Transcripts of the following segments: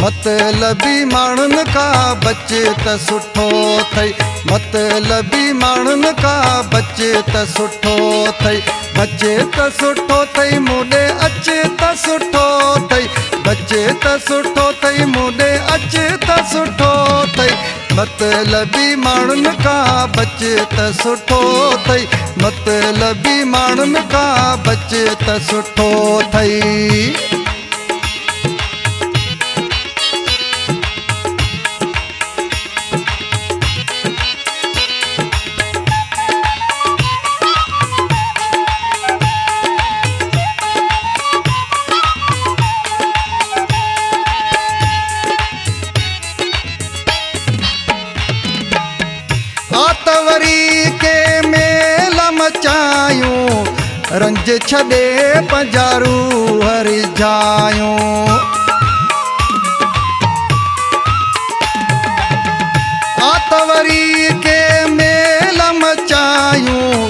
मतलबी माण्हुनि खां बच त सुठो अथई। मतलबी माण्हुनि खां बच त सुठो अथई। बचे त सुठो अथई मूंॾे अचे त सुठो अथई। बचे त सुठो अथई मूंॾे अचे त सुठो अथई। मतलबी माण्हुनि खां बच त सुठो अथई। मतलबी माण्हुनि खां बच त सुठो अथई। आतवरी के मेल मचायूं रंज छॾे पंजारू हरि जायूं। आतवरी के मेल मचायूं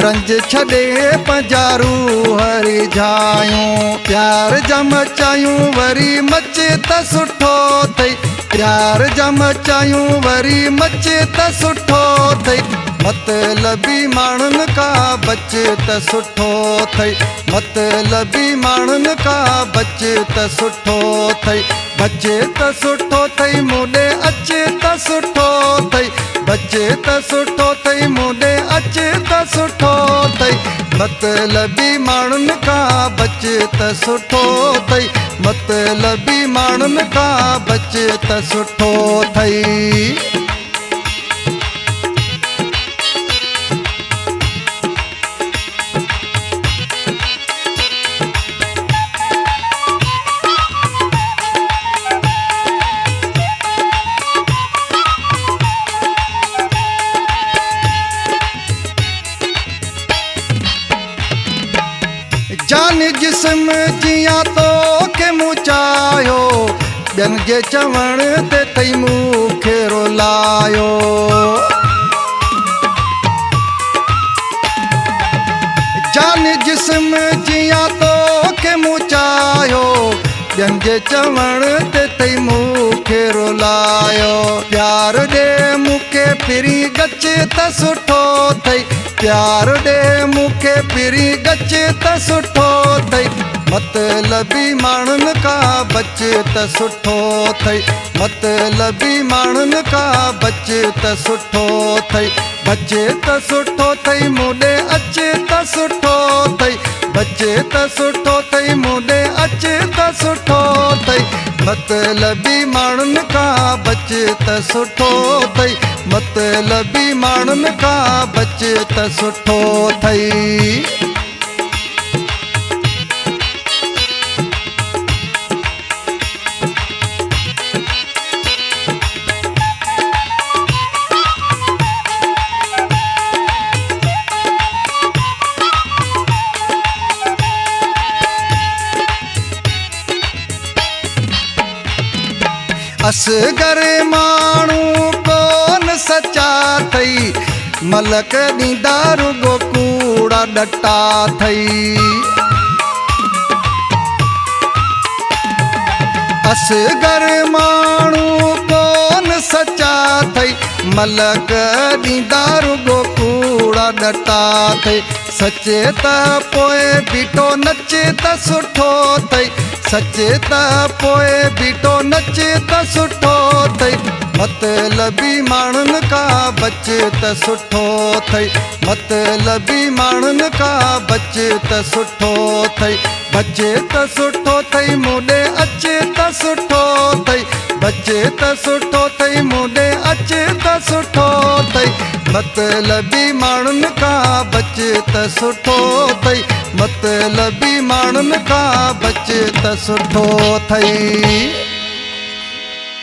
रंज छॾे पंजारू हरि जायूं। प्यार जमचायूं वरी मचे त सुठो अथई। प्यार जमचायूं वरी मचे त सुठो अथई। मतलबी माण्हुनि खां बच त सुठो अथई। मतलबी माण्हुनि खां बच त सुठो अथई। बचे त सुठो अथई मूंॾे अचे त सुठो अथई। बचे त सुठो अथई मूंॾे अचे त सुठो अथई। मतलबी माण्हुनि खां बच त सुठो अथई। मतलबी माण्हुनि खां बच त सुठो अथई। जान जिस्म जियां तो के मुचायो ॿियनि जे चवण ते तई मूंखे रुलायो। जान जिस्म जियां तो के मुचायो ॿियनि जे चवण ते तई मूंखे रुलायो। प्यार ॾे मूंखे पिरी गच त सुठो अथई। प्यार ॾे मूंखे पिरी गच त सुठो अथई। मतलबी माण्हुनि खां बच त सुठो अथई। मतलबी माण्हुनि खां बच त सुठो अथई। बचे त सुठो अथई मूंॾे अचे त सुठो अथई। बचे त सुठो अथई मूंॾे अचे त सुठो अथई। मतलबी माण्हुनि खां बच त सुठो अथई। मतलबी माण्हुनि खां बच त सुठो अथई। असगर माण्हू कोन सचा अथई। मलक ॾींदा रुगो कूड़ा ॾटा अथई। असगर माण्हू कोन सचा अथई। मलक ॾींदा रुगो कूड़ा ॾटा अथई। सचे त पोइ बीठो नचे त सुठो अथई। सचे त पोइ बीठो नचे त सुठो अथई। मतलबी माण्हुनि खां बच त सुठो अथई। मतलबी माण्हुनि खां बच त सुठो अथई। बचे त सुठो अथई मूंॾे अचे त सुठो अथई। बचे त सुठो अथई मूंॾे अचे त सुठो अथई। मतलबी माण्हुनि खां बच त सुठो अथई। मतलबी माण्हुनि खां बच त सुठो अथई।